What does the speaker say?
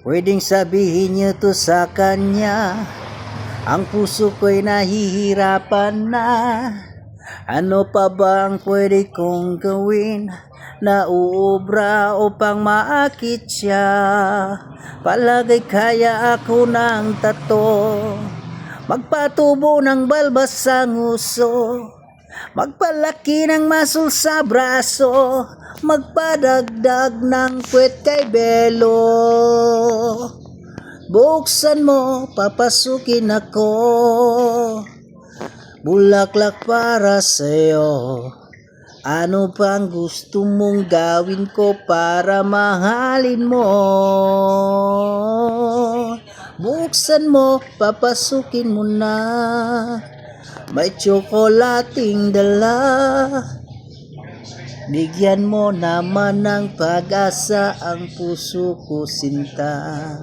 Pwedeng sabihin niyo to sa kanya, ang puso ko'y nahihirapan na. Ano pa ba ang pwede kong gawin na uubra upang maakit siya? Palagay kaya ako ng tato, magpatubo ng balbas sa nguso, magpalaki ng muscle sa braso, magpadagdag ng puwet kay Belo. Buksan mo, papasukin ako, bulaklak para sa'yo. Ano pang gusto mong gawin ko para mahalin mo? Buksan mo, papasukin mo na, may tsokolating dala. Bigyan mo naman ng pag-asa ang puso ko, sinta.